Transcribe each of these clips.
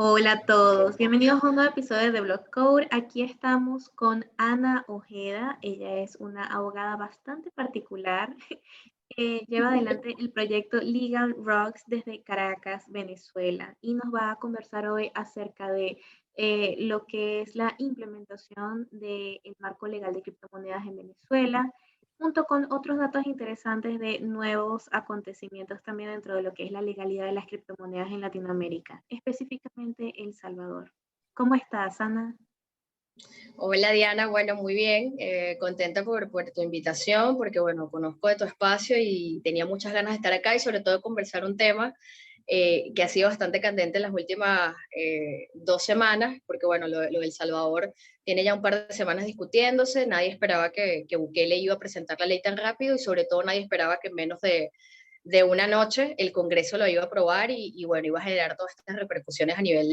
Hola a todos, bienvenidos a un nuevo episodio de Blog Code. Aquí estamos con Ana Ojeda. Ella es una abogada bastante particular que lleva adelante el proyecto Legal Rocks desde Caracas, Venezuela, y nos va a conversar hoy acerca de lo que es la implementación del marco legal de criptomonedas en Venezuela, junto con otros datos interesantes de nuevos acontecimientos también dentro de lo que es la legalidad de las criptomonedas en Latinoamérica, específicamente El Salvador. ¿Cómo estás, Ana? Hola Diana, bueno, muy bien, contenta por tu invitación, porque bueno, conozco de tu espacio y tenía muchas ganas de estar acá y sobre todo de conversar un tema que ha sido bastante candente en las últimas 2 semanas, porque bueno, lo del Salvador tiene ya un par de semanas discutiéndose, nadie esperaba que Bukele iba a presentar la ley tan rápido y sobre todo nadie esperaba que en menos de una noche el Congreso lo iba a aprobar y bueno, iba a generar todas estas repercusiones a nivel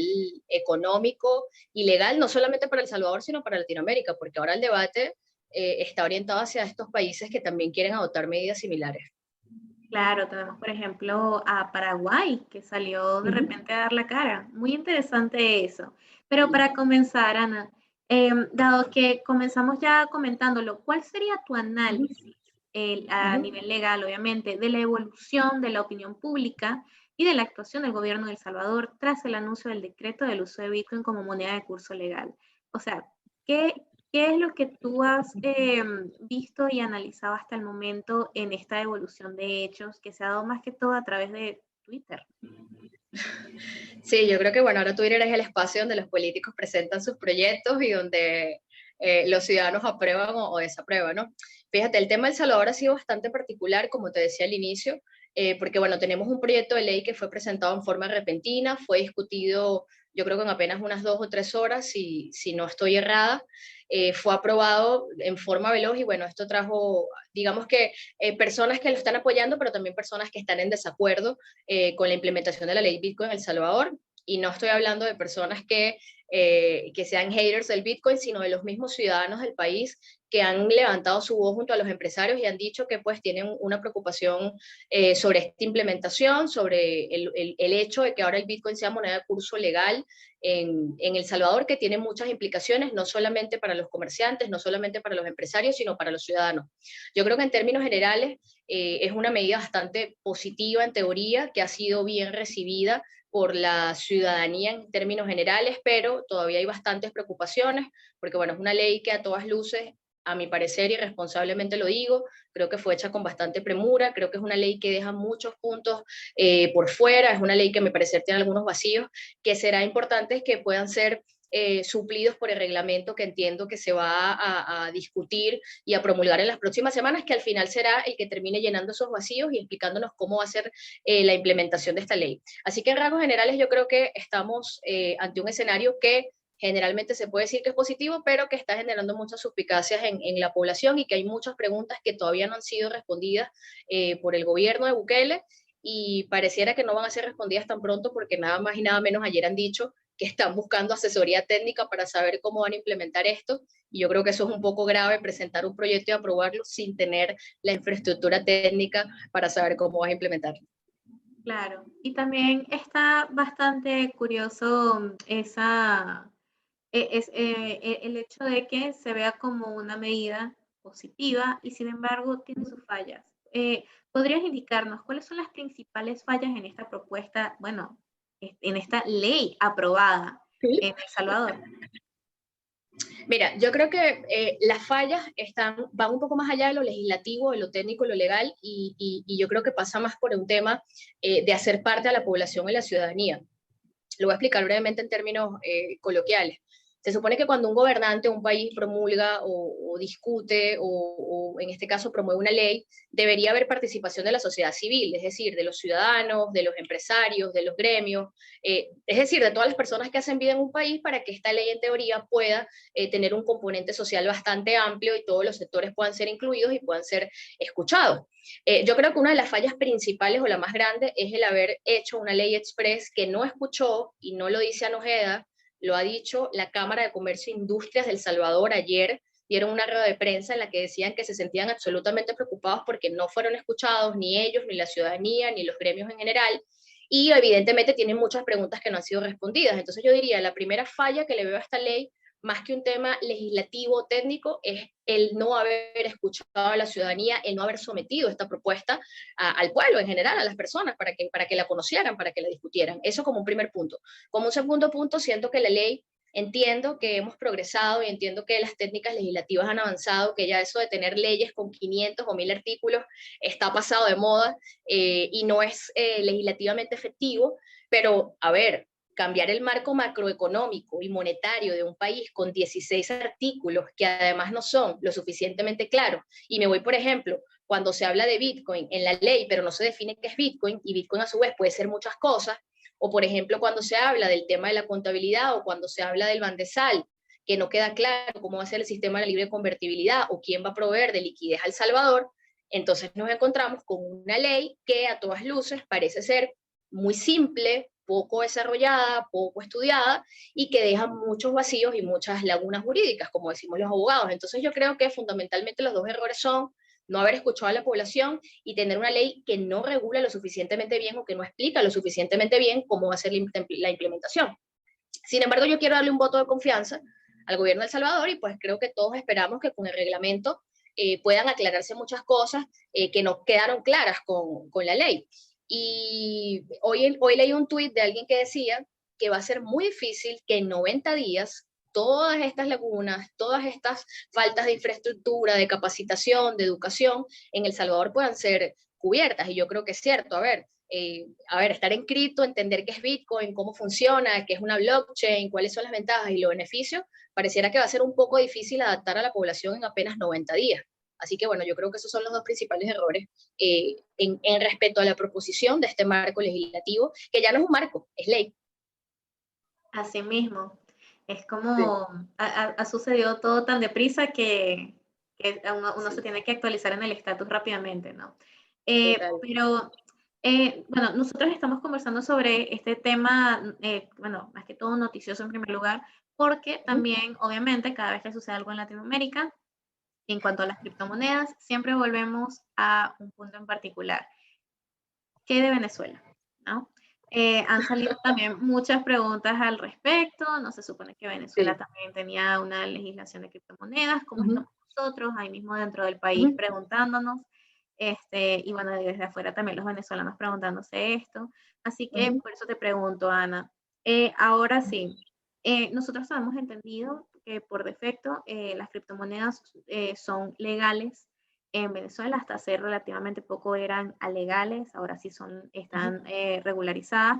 económico y legal, no solamente para El Salvador, sino para Latinoamérica, porque ahora el debate está orientado hacia estos países que también quieren adoptar medidas similares. Claro, tenemos por ejemplo a Paraguay, que salió de Ujú. repente a dar la cara. Muy interesante eso. Pero para comenzar, Ana, dado que comenzamos ya comentándolo, ¿cuál sería tu análisis a Ujú. nivel legal, obviamente, de la evolución de la opinión pública y de la actuación del gobierno de El Salvador tras el anuncio del decreto del uso de Bitcoin como moneda de curso legal? O sea, ¿qué, ¿qué es lo que tú has visto y analizado hasta el momento en esta evolución de hechos que se ha dado más que todo a través de Twitter? Sí, yo creo que bueno, ahora Twitter es el espacio donde los políticos presentan sus proyectos y donde los ciudadanos aprueban o desaprueban, ¿no? Fíjate, el tema del Salvador ha sido bastante particular, como te decía al inicio, porque bueno, tenemos un proyecto de ley que fue presentado en forma repentina, fue discutido yo creo que en apenas unas 2 o 3 horas, si no estoy errada, fue aprobado en forma veloz y bueno, esto trajo, digamos que personas que lo están apoyando, pero también personas que están en desacuerdo con la implementación de la ley Bitcoin en El Salvador. Y no estoy hablando de personas que sean haters del Bitcoin, sino de los mismos ciudadanos del país que han levantado su voz junto a los empresarios y han dicho que pues tienen una preocupación sobre esta implementación, sobre el hecho de que ahora el Bitcoin sea moneda de curso legal en El Salvador, que tiene muchas implicaciones, no solamente para los comerciantes, no solamente para los empresarios, sino para los ciudadanos. Yo creo que en términos generales es una medida bastante positiva en teoría, que ha sido bien recibida por la ciudadanía en términos generales, pero todavía hay bastantes preocupaciones, porque bueno, es una ley que a todas luces, a mi parecer, irresponsablemente lo digo, creo que fue hecha con bastante premura, creo que es una ley que deja muchos puntos por fuera, es una ley que a mi parecer tiene algunos vacíos, que será importante que puedan ser suplidos por el reglamento que entiendo que se va a discutir y a promulgar en las próximas semanas, que al final será el que termine llenando esos vacíos y explicándonos cómo va a ser la implementación de esta ley. Así que en rasgos generales yo creo que estamos ante un escenario que generalmente se puede decir que es positivo, pero que está generando muchas suspicacias en la población y que hay muchas preguntas que todavía no han sido respondidas por el gobierno de Bukele y pareciera que no van a ser respondidas tan pronto porque nada más y nada menos ayer han dicho que están buscando asesoría técnica para saber cómo van a implementar esto. Y yo creo que eso es un poco grave, presentar un proyecto y aprobarlo sin tener la infraestructura técnica para saber cómo vas a implementarlo. Claro, y también está bastante curioso el hecho de que se vea como una medida positiva y sin embargo tiene sus fallas. ¿Podrías indicarnos cuáles son las principales fallas en esta propuesta, bueno, en esta ley aprobada en El Salvador? Mira, yo creo que las fallas van un poco más allá de lo legislativo, de lo técnico, de lo legal, y yo creo que pasa más por un tema de hacer parte a la población y la ciudadanía. Lo voy a explicar brevemente en términos coloquiales. Se supone que cuando un gobernante o un país promulga o discute o en este caso promueve una ley, debería haber participación de la sociedad civil, es decir, de los ciudadanos, de los empresarios, de los gremios, es decir, de todas las personas que hacen vida en un país para que esta ley en teoría pueda tener un componente social bastante amplio y todos los sectores puedan ser incluidos y puedan ser escuchados. Yo creo que una de las fallas principales o la más grande es el haber hecho una ley express que no escuchó, y no lo dice Anojeda, lo ha dicho la Cámara de Comercio e Industrias de El Salvador ayer, dieron una rueda de prensa en la que decían que se sentían absolutamente preocupados porque no fueron escuchados ni ellos, ni la ciudadanía, ni los gremios en general, y evidentemente tienen muchas preguntas que no han sido respondidas. Entonces yo diría, la primera falla que le veo a esta ley, más que un tema legislativo o técnico, es el no haber escuchado a la ciudadanía, el no haber sometido esta propuesta al pueblo en general, a las personas, para que la conocieran, para que la discutieran. Eso como un primer punto. Como un segundo punto, siento que la ley, entiendo que hemos progresado y entiendo que las técnicas legislativas han avanzado, que ya eso de tener leyes con 500 o 1000 artículos está pasado de moda y no es legislativamente efectivo, pero a ver, cambiar el marco macroeconómico y monetario de un país con 16 artículos que además no son lo suficientemente claros. Y me voy, por ejemplo, cuando se habla de Bitcoin en la ley, pero no se define qué es Bitcoin, y Bitcoin a su vez puede ser muchas cosas, o por ejemplo cuando se habla del tema de la contabilidad o cuando se habla del Bandesal, que no queda claro cómo va a ser el sistema de la libre convertibilidad o quién va a proveer de liquidez al Salvador, entonces nos encontramos con una ley que a todas luces parece ser muy simple, poco desarrollada, poco estudiada y que deja muchos vacíos y muchas lagunas jurídicas, como decimos los abogados. Entonces yo creo que fundamentalmente los dos errores son no haber escuchado a la población y tener una ley que no regula lo suficientemente bien o que no explica lo suficientemente bien cómo va a ser la implementación. Sin embargo, yo quiero darle un voto de confianza al gobierno de El Salvador y pues creo que todos esperamos que con el reglamento puedan aclararse muchas cosas que no quedaron claras con la ley. Y hoy leí un tuit de alguien que decía que va a ser muy difícil que en 90 días todas estas lagunas, todas estas faltas de infraestructura, de capacitación, de educación en El Salvador puedan ser cubiertas. Y yo creo que es cierto, a ver, estar en cripto, entender qué es Bitcoin, cómo funciona, qué es una blockchain, cuáles son las ventajas y los beneficios, pareciera que va a ser un poco difícil adaptar a la población en apenas 90 días. Así que bueno, yo creo que esos son los dos principales errores en respecto a la proposición de este marco legislativo, que ya no es un marco, es ley. Así mismo. Es Sí, como ha sucedido todo tan deprisa que uno se sí, tiene que actualizar en el estatus rápidamente, ¿no? total. Pero, bueno, nosotros estamos conversando sobre este tema, bueno, más que todo noticioso en primer lugar, porque Ujú. también, obviamente, cada vez que sucede algo en Latinoamérica, en cuanto a las criptomonedas, siempre volvemos a un punto en particular, ¿qué de Venezuela? ¿No? Han salido también muchas preguntas al respecto. No se supone que Venezuela Sí. también tenía una legislación de criptomonedas, como Ujú, estamos nosotros, ahí mismo dentro del país ujú. preguntándonos. Y bueno, desde afuera también los venezolanos preguntándose esto. Así que Ujú. por eso te pregunto, Ana. Ahora sí, nosotros hemos entendido que por defecto las criptomonedas son legales en Venezuela. Hasta hace relativamente poco eran alegales, ahora sí Ujú. están regularizadas.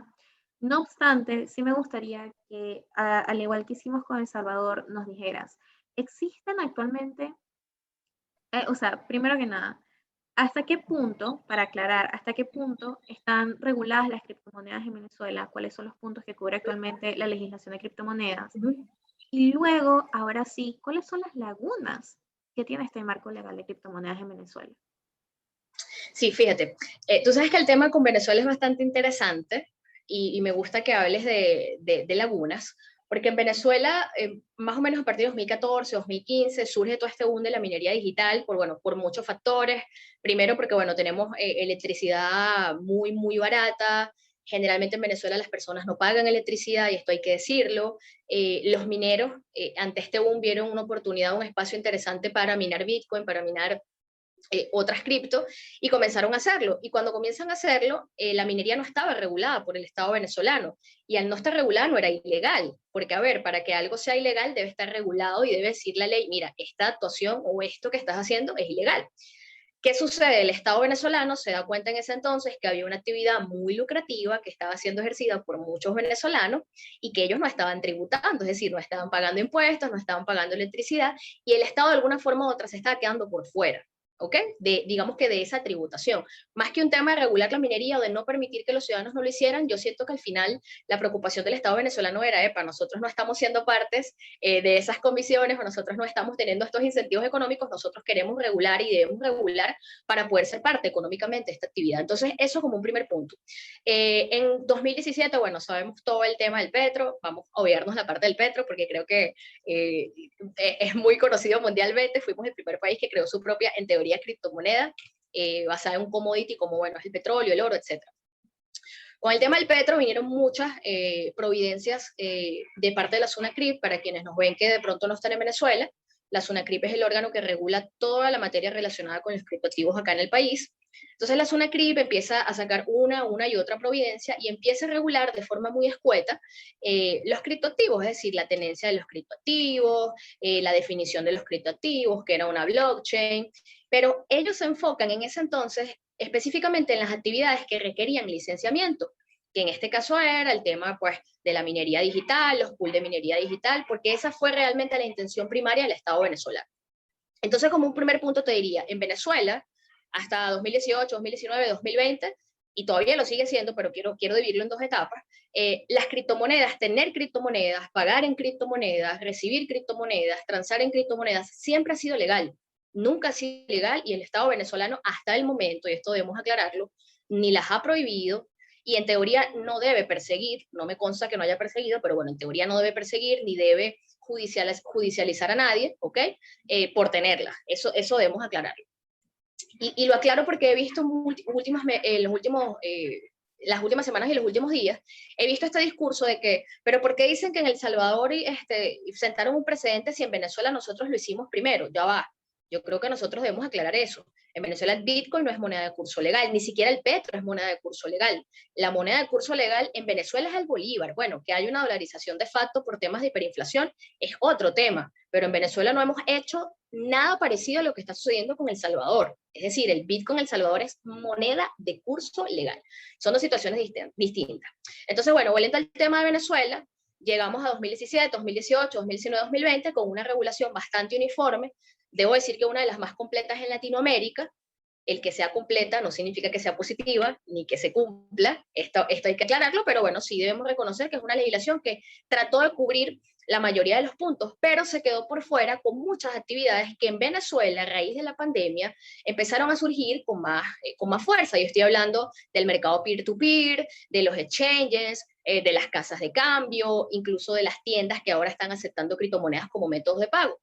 No obstante, sí me gustaría que, al igual que hicimos con El Salvador, nos dijeras, ¿existen actualmente, o sea, primero que nada, hasta qué punto, para aclarar, hasta qué punto están reguladas las criptomonedas en Venezuela? ¿Cuáles son los puntos que cubre actualmente la legislación de criptomonedas? Ujú. Y luego, ahora sí, ¿cuáles son las lagunas que tiene este marco legal de criptomonedas en Venezuela? Sí, fíjate, tú sabes que el tema con Venezuela es bastante interesante y me gusta que hables de lagunas, porque en Venezuela, más o menos a partir de 2014, 2015, surge todo este boom de la minería digital por, bueno, por muchos factores. Primero porque, bueno, tenemos electricidad muy, muy barata. Generalmente en Venezuela las personas no pagan electricidad y esto hay que decirlo. Los mineros ante este boom vieron una oportunidad, un espacio interesante para minar Bitcoin, para minar otras cripto, y comenzaron a hacerlo. Y cuando comienzan a hacerlo, la minería no estaba regulada por el Estado venezolano. Y al no estar regulada no era ilegal. Porque, a ver, para que algo sea ilegal debe estar regulado y debe decir la ley, mira, esta actuación o esto que estás haciendo es ilegal. ¿Qué sucede? El Estado venezolano se da cuenta en ese entonces que había una actividad muy lucrativa que estaba siendo ejercida por muchos venezolanos y que ellos no estaban tributando, es decir, no estaban pagando impuestos, no estaban pagando electricidad y el Estado de alguna forma u otra se estaba quedando por fuera. ¿Ok? Digamos que de esa tributación. Más que un tema de regular la minería o de no permitir que los ciudadanos no lo hicieran, yo siento que al final la preocupación del Estado venezolano era, epa, nosotros no estamos siendo partes de esas comisiones o nosotros no estamos teniendo estos incentivos económicos, nosotros queremos regular y debemos regular para poder ser parte económicamente de esta actividad. Entonces, eso como un primer punto. En 2017, bueno, sabemos todo el tema del petro, vamos a obviarnos la parte del petro porque creo que eh, es muy conocido mundialmente, fuimos el primer país que creó su propia, en teoría, criptomoneda basada en un commodity como, bueno, es el petróleo, el oro, etc. Con el tema del petro vinieron muchas providencias de parte de la SUNACRIP. Para quienes nos ven que de pronto no están en Venezuela, la SUNACRIP es el órgano que regula toda la materia relacionada con los criptoactivos acá en el país. Entonces la SUNACRIP empieza a sacar una y otra providencia y empieza a regular de forma muy escueta los criptoactivos, es decir, la tenencia de los criptoactivos, la definición de los criptoactivos, que era una blockchain, pero ellos se enfocan en ese entonces específicamente en las actividades que requerían licenciamiento, que en este caso era el tema pues, de la minería digital, los pools de minería digital, porque esa fue realmente la intención primaria del Estado venezolano. Entonces, como un primer punto te diría, en Venezuela, hasta 2018, 2019, 2020, y todavía lo sigue siendo, pero quiero dividirlo en dos etapas, las criptomonedas, tener criptomonedas, pagar en criptomonedas, recibir criptomonedas, transar en criptomonedas, siempre ha sido legal. Nunca ha sido legal y el Estado venezolano hasta el momento, y esto debemos aclararlo, ni las ha prohibido y en teoría no debe perseguir, no me consta que no haya perseguido, pero bueno, en teoría no debe perseguir ni debe judicializar a nadie, ¿ok? Por tenerla. Eso debemos aclararlo. Y lo aclaro porque he visto las últimas semanas y los últimos días, he visto este discurso de que, pero ¿por qué dicen que en El Salvador sentaron un precedente si en Venezuela nosotros lo hicimos primero? Ya va. Yo creo que nosotros debemos aclarar eso. En Venezuela el Bitcoin no es moneda de curso legal, ni siquiera el petro es moneda de curso legal. La moneda de curso legal en Venezuela es el bolívar. Bueno, que hay una dolarización de facto por temas de hiperinflación es otro tema, pero en Venezuela no hemos hecho nada parecido a lo que está sucediendo con El Salvador. Es decir, el Bitcoin en El Salvador es moneda de curso legal. Son dos situaciones distintas. Entonces, bueno, volviendo al tema de Venezuela, llegamos a 2017, 2018, 2019, 2020 con una regulación bastante uniforme. Debo decir que una de las más completas en Latinoamérica. El que sea completa no significa que sea positiva ni que se cumpla. Esto hay que aclararlo, pero bueno, sí debemos reconocer que es una legislación que trató de cubrir la mayoría de los puntos, pero se quedó por fuera con muchas actividades que en Venezuela, a raíz de la pandemia, empezaron a surgir con más fuerza. Yo estoy hablando del mercado peer-to-peer, de los exchanges, de las casas de cambio, incluso de las tiendas que ahora están aceptando criptomonedas como métodos de pago.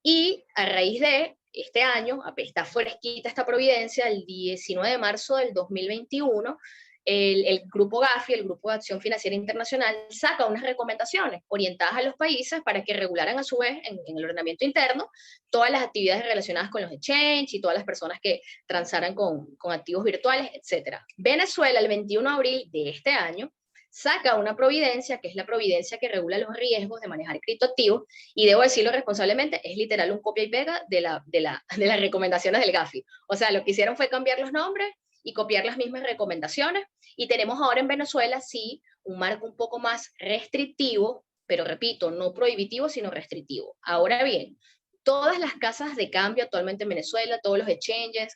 Y a raíz de este año, está fresquita esta providencia, el 19 de marzo del 2021, el Grupo GAFI, el Grupo de Acción Financiera Internacional, saca unas recomendaciones orientadas a los países para que regularan a su vez en el ordenamiento interno todas las actividades relacionadas con los exchanges y todas las personas que transaran con activos virtuales, etc. Venezuela, el 21 de abril de este año, saca una providencia, que es la providencia que regula los riesgos de manejar criptoactivos, y debo decirlo responsablemente, es literal un copia y pega de las recomendaciones del GAFI. O sea, lo que hicieron fue cambiar los nombres y copiar las mismas recomendaciones, y tenemos ahora en Venezuela, sí, un marco un poco más restrictivo, pero repito, no prohibitivo, sino restrictivo. Ahora bien, todas las casas de cambio actualmente en Venezuela, todos los exchanges,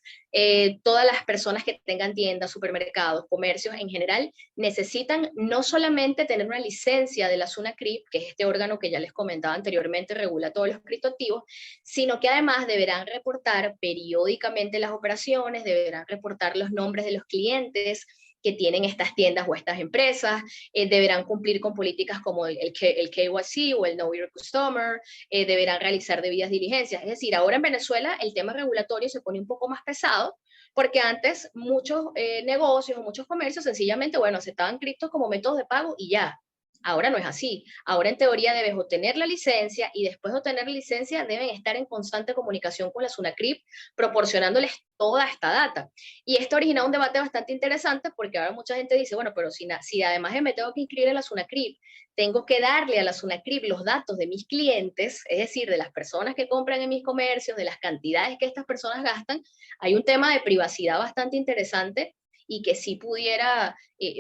todas las personas que tengan tiendas, supermercados, comercios en general, necesitan no solamente tener una licencia de la SUNACRIP, que es este órgano que ya les comentaba anteriormente, regula todos los criptoactivos, sino que además deberán reportar periódicamente las operaciones, deberán reportar los nombres de los clientes que tienen estas tiendas o estas empresas, deberán cumplir con políticas como el KYC o el Know Your Customer, deberán realizar debidas diligencias. Es decir, ahora en Venezuela el tema regulatorio se pone un poco más pesado, porque antes muchos negocios o muchos comercios sencillamente, bueno, aceptaban criptos como métodos de pago y ya. Ahora no es así. Ahora en teoría debes obtener la licencia y después de obtener la licencia deben estar en constante comunicación con la SUNACRIP, proporcionándoles toda esta data. Y esto origina un debate bastante interesante porque ahora mucha gente dice, bueno, pero si además de me tengo que inscribir en la SUNACRIP, tengo que darle a la SUNACRIP los datos de mis clientes, es decir, de las personas que compran en mis comercios, de las cantidades que estas personas gastan, hay un tema de privacidad bastante interesante y que sí pudiera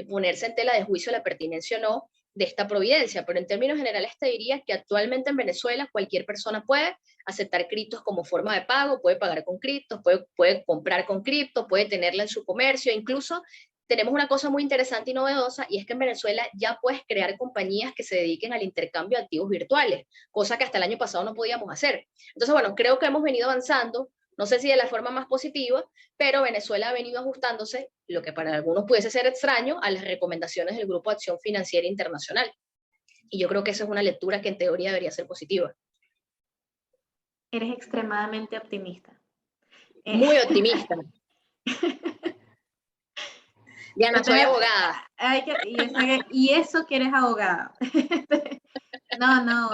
ponerse en tela de juicio la pertinencia o no de esta providencia, pero en términos generales te diría que actualmente en Venezuela cualquier persona puede aceptar criptos como forma de pago, puede pagar con criptos, puede comprar con cripto, puede tenerla en su comercio, incluso tenemos una cosa muy interesante y novedosa, y es que en Venezuela ya puedes crear compañías que se dediquen al intercambio de activos virtuales, cosa que hasta el año pasado no podíamos hacer. Entonces, bueno, creo que hemos venido avanzando, no sé si de la forma más positiva, pero Venezuela ha venido ajustándose, lo que para algunos pudiese ser extraño, a las recomendaciones del Grupo de Acción Financiera Internacional. Y yo creo que esa es una lectura que en teoría debería ser positiva. Eres extremadamente optimista. Muy optimista. Diana, soy Entonces, abogada. y eso que eres abogada. No, no,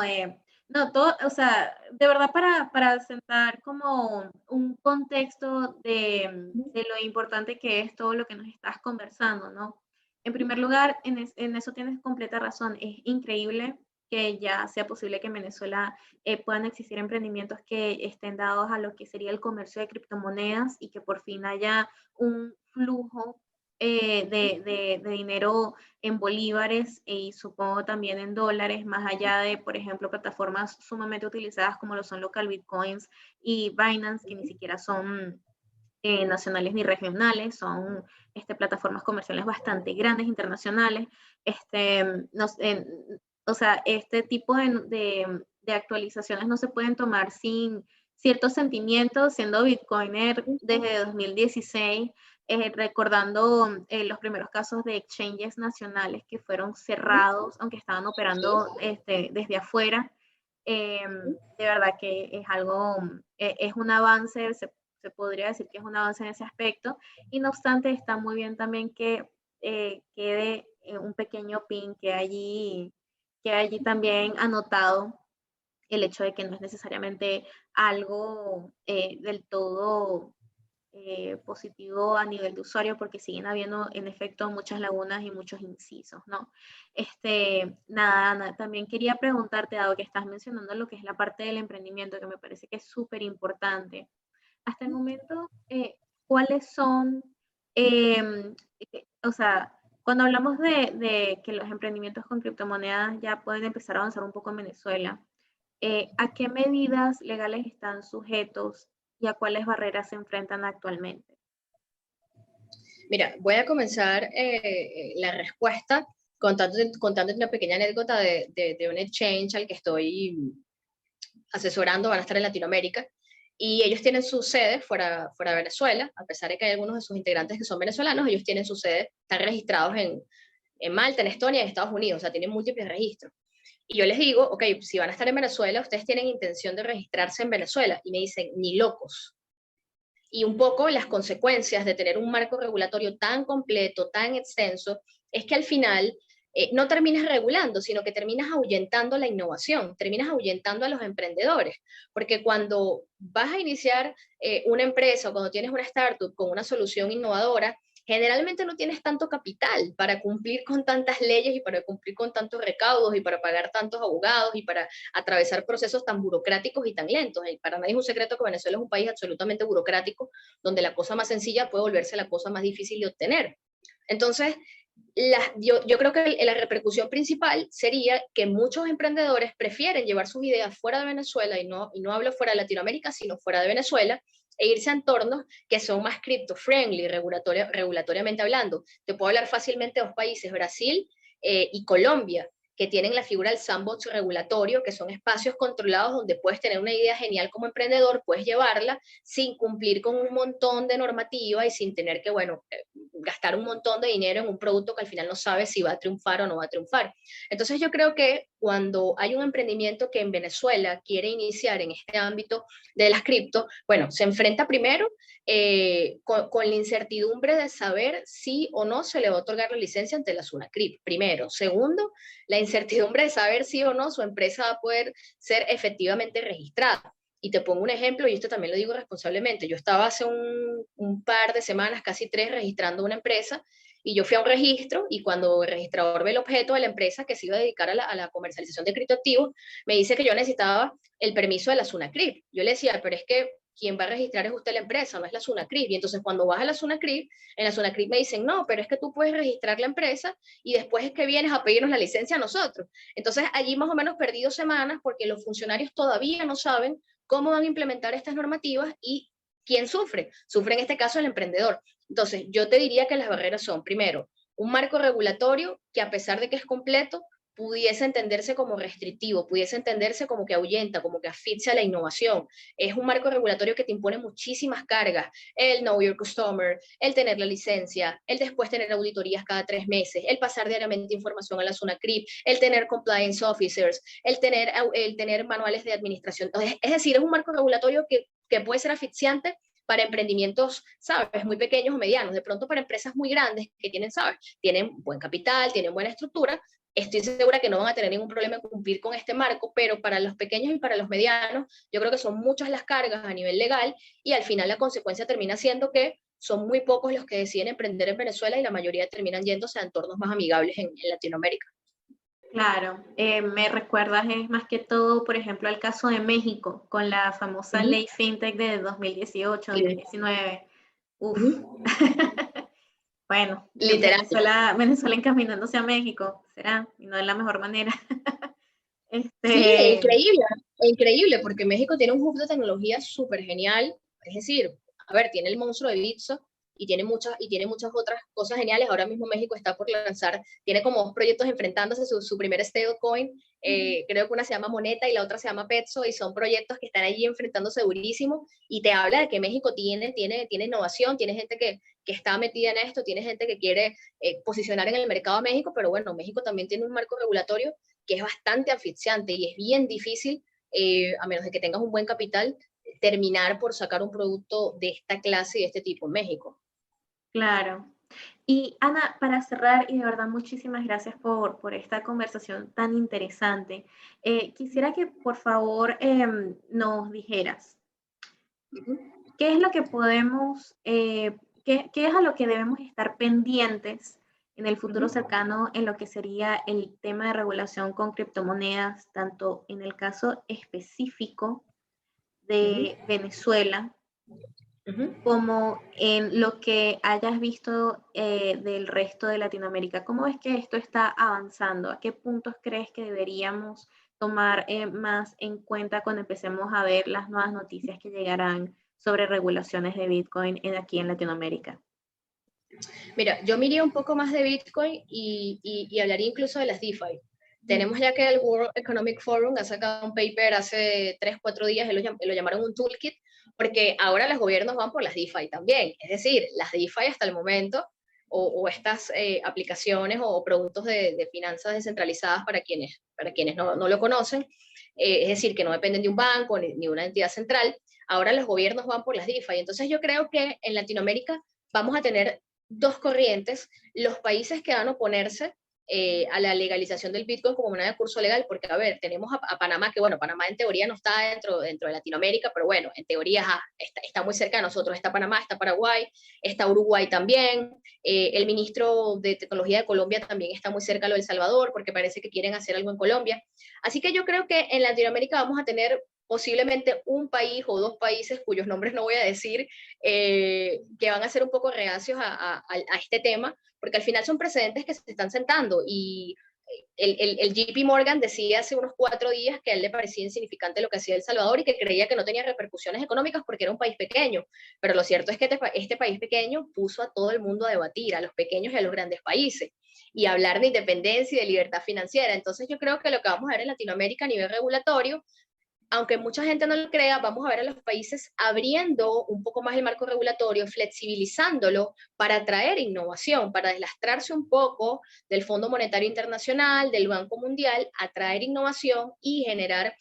no, todo, o sea, de verdad para sentar como un contexto de lo importante que es todo lo que nos estás conversando, ¿no? En primer lugar, en eso tienes completa razón. Es increíble que ya sea posible que en Venezuela puedan existir emprendimientos que estén dados a lo que sería el comercio de criptomonedas y que por fin haya un flujo de dinero en bolívares y supongo también en dólares, más allá de, por ejemplo, plataformas sumamente utilizadas como lo son Local Bitcoins y Binance, que ni siquiera son nacionales ni regionales, son plataformas comerciales bastante grandes, internacionales. Nos, o sea, este tipo de actualizaciones no se pueden tomar sin ciertos sentimientos, siendo Bitcoiner desde 2016, recordando los primeros casos de exchanges nacionales que fueron cerrados, aunque estaban operando desde afuera. De verdad que es algo, es un avance, se podría decir que es un avance en ese aspecto, y no obstante está muy bien también que quede un pequeño pin que allí también anotado el hecho de que no es necesariamente algo del todo positivo a nivel de usuario, porque siguen habiendo en efecto muchas lagunas y muchos incisos, ¿no? Nada, Ana, también quería preguntarte, dado que estás mencionando lo que es la parte del emprendimiento, que me parece que es súper importante. Hasta el momento, ¿cuáles son, o sea, cuando hablamos de que los emprendimientos con criptomonedas ya pueden empezar a avanzar un poco en Venezuela, ¿a qué medidas legales están sujetos y a cuáles barreras se enfrentan actualmente? Mira, voy a comenzar la respuesta contándote una pequeña anécdota de un exchange al que estoy asesorando, van a estar en Latinoamérica, y ellos tienen su sede fuera de Venezuela, a pesar de que hay algunos de sus integrantes que son venezolanos, ellos tienen su sede, están registrados en Malta, en Estonia y en Estados Unidos, o sea, tienen múltiples registros. Y yo les digo, ok, si van a estar en Venezuela, ustedes tienen intención de registrarse en Venezuela, y me dicen, ni locos. Y un poco las consecuencias de tener un marco regulatorio tan completo, tan extenso, es que al final no terminas regulando, sino que terminas ahuyentando la innovación, terminas ahuyentando a los emprendedores, porque cuando vas a iniciar una empresa o cuando tienes una startup con una solución innovadora, generalmente no tienes tanto capital para cumplir con tantas leyes y para cumplir con tantos recaudos y para pagar tantos abogados y para atravesar procesos tan burocráticos y tan lentos. Y para nadie es un secreto que Venezuela es un país absolutamente burocrático, donde la cosa más sencilla puede volverse la cosa más difícil de obtener. Entonces, yo creo que la repercusión principal sería que muchos emprendedores prefieren llevar sus ideas fuera de Venezuela, y no hablo fuera de Latinoamérica, sino fuera de Venezuela, e irse a entornos que son más crypto-friendly, regulatoriamente hablando. Te puedo hablar fácilmente de dos países, Brasil y Colombia, que tienen la figura del sandbox regulatorio, que son espacios controlados donde puedes tener una idea genial como emprendedor, puedes llevarla sin cumplir con un montón de normativa y sin tener que, bueno, gastar un montón de dinero en un producto que al final no sabes si va a triunfar o no va a triunfar. Entonces yo creo que cuando hay un emprendimiento que en Venezuela quiere iniciar en este ámbito de las cripto, bueno, se enfrenta primero con la incertidumbre de saber si o no se le va a otorgar la licencia ante la SUNACRIP, primero. Segundo, la incertidumbre de saber si o no su empresa va a poder ser efectivamente registrada. Y te pongo un ejemplo, y esto también lo digo responsablemente. Yo estaba hace un par de semanas, casi 3, registrando una empresa, y yo fui a un registro, y cuando el registrador ve el objeto de la empresa que se iba a dedicar a la comercialización de criptoactivos, me dice que yo necesitaba el permiso de la SUNACRIP. Yo le decía, pero es que quien va a registrar es usted la empresa, no es la SUNACRIP. Y entonces cuando vas a la SUNACRIP, en la SUNACRIP me dicen, no, pero es que tú puedes registrar la empresa y después es que vienes a pedirnos la licencia a nosotros. Entonces allí más o menos perdí 2 semanas porque los funcionarios todavía no saben cómo van a implementar estas normativas y quién sufre. Sufre en este caso el emprendedor. Entonces yo te diría que las barreras son, primero, un marco regulatorio que a pesar de que es completo, pudiese entenderse como restrictivo, pudiese entenderse como que ahuyenta, como que asfixia la innovación. Es un marco regulatorio que te impone muchísimas cargas, el know your customer, el tener la licencia, el después tener auditorías cada 3 meses, el pasar diariamente información a la SUNACRIP, el tener compliance officers, el tener manuales de administración. Es decir, es un marco regulatorio que puede ser asfixiante, para emprendimientos, ¿sabes? Muy pequeños o medianos. De pronto para empresas muy grandes que tienen, ¿sabes? Tienen buen capital, tienen buena estructura, estoy segura que no van a tener ningún problema en cumplir con este marco, pero para los pequeños y para los medianos, yo creo que son muchas las cargas a nivel legal y al final la consecuencia termina siendo que son muy pocos los que deciden emprender en Venezuela y la mayoría terminan yéndose a entornos más amigables en Latinoamérica. Claro, me recuerdas es más que todo, por ejemplo, al caso de México, con la famosa Uh -huh. ley FinTech de 2018, Sí. 2019. Uh Uf. -huh. Bueno, Literal. Venezuela encaminándose a México, será, y no de la mejor manera. Sí, Este, increíble, porque México tiene un hub de tecnología súper genial, es decir, a ver, tiene el monstruo de Bitso y tiene muchas otras cosas geniales. Ahora mismo México está por lanzar, tiene como dos proyectos enfrentándose, su primer stablecoin, creo que una se llama Moneta y la otra se llama Petso, y son proyectos que están allí enfrentándose durísimo, y te habla de que México tiene innovación, tiene gente que está metida en esto, tiene gente que quiere posicionar en el mercado a México, pero bueno, México también tiene un marco regulatorio que es bastante asfixiante y es bien difícil, a menos de que tengas un buen capital, terminar por sacar un producto de esta clase y de este tipo en México. claro. Y Ana, para cerrar, y de verdad muchísimas gracias por esta conversación tan interesante, quisiera que por favor nos dijeras, ¿qué es lo que podemos, qué es a lo que debemos estar pendientes en el futuro cercano en lo que sería el tema de regulación con criptomonedas, tanto en el caso específico de Venezuela, como en lo que hayas visto del resto de Latinoamérica? ¿Cómo ves que esto está avanzando? ¿A qué puntos crees que deberíamos tomar más en cuenta cuando empecemos a ver las nuevas noticias que llegarán sobre regulaciones de Bitcoin aquí en Latinoamérica? Mira, yo miraría un poco más de Bitcoin y hablaría incluso de las DeFi. Tenemos ya que el World Economic Forum ha sacado un paper hace 3, 4 días, lo llamaron un toolkit, porque ahora los gobiernos van por las DeFi también. Es decir, las DeFi hasta el momento, o estas aplicaciones o productos de finanzas descentralizadas para quienes no lo conocen, es decir, que no dependen de un banco ni una entidad central, ahora los gobiernos van por las DeFi. Entonces yo creo que en Latinoamérica vamos a tener dos corrientes: los países que van a oponerse a la legalización del Bitcoin como moneda de curso legal, porque, a ver, tenemos a Panamá, que bueno, Panamá en teoría no está dentro de Latinoamérica, pero bueno, en teoría está muy cerca de nosotros, está Panamá, está Paraguay, está Uruguay también, el ministro de Tecnología de Colombia también está muy cerca de lo de El Salvador, porque parece que quieren hacer algo en Colombia. Así que yo creo que en Latinoamérica vamos a tener posiblemente un país o dos países cuyos nombres no voy a decir, que van a ser un poco reacios a este tema, porque al final son precedentes que se están sentando, y el JP Morgan decía hace unos 4 días que a él le parecía insignificante lo que hacía El Salvador y que creía que no tenía repercusiones económicas porque era un país pequeño, pero lo cierto es que este país pequeño puso a todo el mundo a debatir, a los pequeños y a los grandes países, y a hablar de independencia y de libertad financiera. Entonces yo creo que lo que vamos a ver en Latinoamérica a nivel regulatorio, aunque mucha gente no lo crea, vamos a ver a los países abriendo un poco más el marco regulatorio, flexibilizándolo para atraer innovación, para deslastrarse un poco del Fondo Monetario Internacional, del Banco Mundial, atraer innovación y generar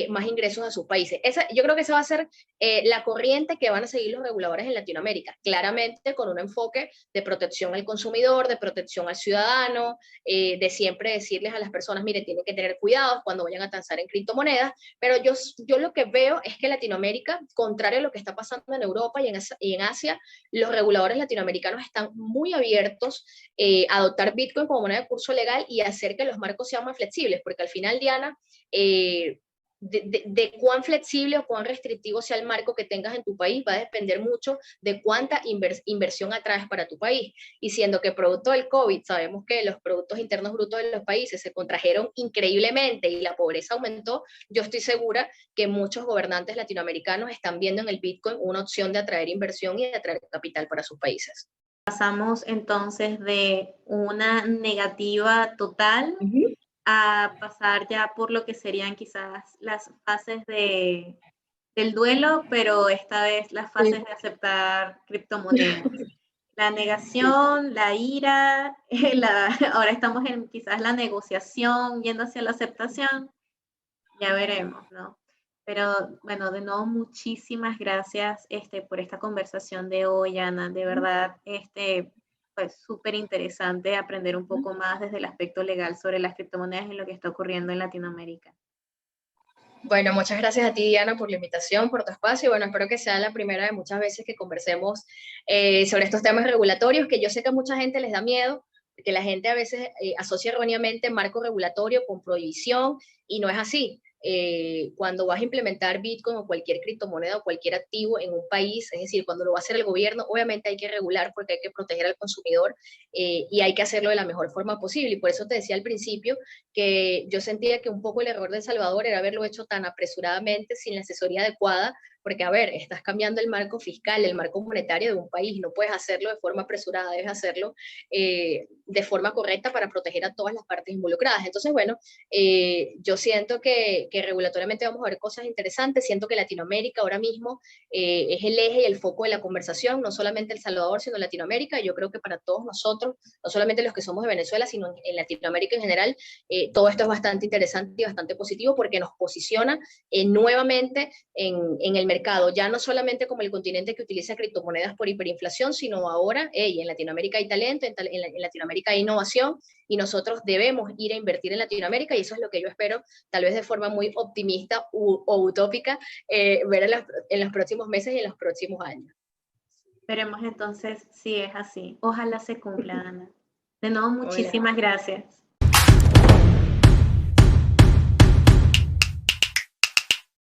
más ingresos a sus países. Yo creo que esa va a ser la corriente que van a seguir los reguladores en Latinoamérica, claramente con un enfoque de protección al consumidor, de protección al ciudadano, de siempre decirles a las personas, mire, tienen que tener cuidado cuando vayan a transar en criptomonedas, pero yo lo que veo es que Latinoamérica, contrario a lo que está pasando en Europa y en Asia, los reguladores latinoamericanos están muy abiertos a adoptar Bitcoin como moneda de curso legal y hacer que los marcos sean más flexibles, porque al final, Diana, de cuán flexible o cuán restrictivo sea el marco que tengas en tu país va a depender mucho de cuánta inversión atraes para tu país. Y siendo que producto del COVID sabemos que los productos internos brutos de los países se contrajeron increíblemente y la pobreza aumentó, yo estoy segura que muchos gobernantes latinoamericanos están viendo en el Bitcoin una opción de atraer inversión y de atraer capital para sus países. Pasamos entonces de una negativa total a pasar ya por lo que serían quizás las fases del duelo, pero esta vez las fases de aceptar criptomonedas. La negación, la ira, ahora estamos en quizás la negociación, yendo hacia la aceptación, ya veremos, ¿no? Pero bueno, de nuevo, muchísimas gracias por esta conversación de hoy, Ana. De verdad, pues súper interesante aprender un poco más desde el aspecto legal sobre las criptomonedas y lo que está ocurriendo en Latinoamérica. Bueno, muchas gracias a ti, Diana, por la invitación, por tu espacio. Bueno, espero que sea la primera de muchas veces que conversemos sobre estos temas regulatorios, que yo sé que a mucha gente les da miedo, que la gente a veces asocia erróneamente marco regulatorio con prohibición, y no es así. Cuando vas a implementar Bitcoin o cualquier criptomoneda o cualquier activo en un país, es decir, cuando lo va a hacer el gobierno, obviamente hay que regular porque hay que proteger al consumidor y hay que hacerlo de la mejor forma posible. Y por eso te decía al principio que yo sentía que un poco el error de El Salvador era haberlo hecho tan apresuradamente, sin la asesoría adecuada, porque, a ver, estás cambiando el marco fiscal, el marco monetario de un país, no puedes hacerlo de forma apresurada, debes hacerlo de forma correcta para proteger a todas las partes involucradas. Entonces, bueno, yo siento que regulatoriamente vamos a ver cosas interesantes, siento que Latinoamérica ahora mismo es el eje y el foco de la conversación, no solamente El Salvador, sino Latinoamérica. Yo creo que para todos nosotros, no solamente los que somos de Venezuela, sino en Latinoamérica en general, todo esto es bastante interesante y bastante positivo porque nos posiciona nuevamente en el mercado, ya no solamente como el continente que utiliza criptomonedas por hiperinflación, sino ahora, en Latinoamérica hay talento, en Latinoamérica hay innovación y nosotros debemos ir a invertir en Latinoamérica y eso es lo que yo espero, tal vez de forma muy optimista o utópica, ver en los próximos meses y en los próximos años. Veremos entonces si es así. Ojalá se cumpla, Ana. De nuevo, Hola. muchísimas gracias.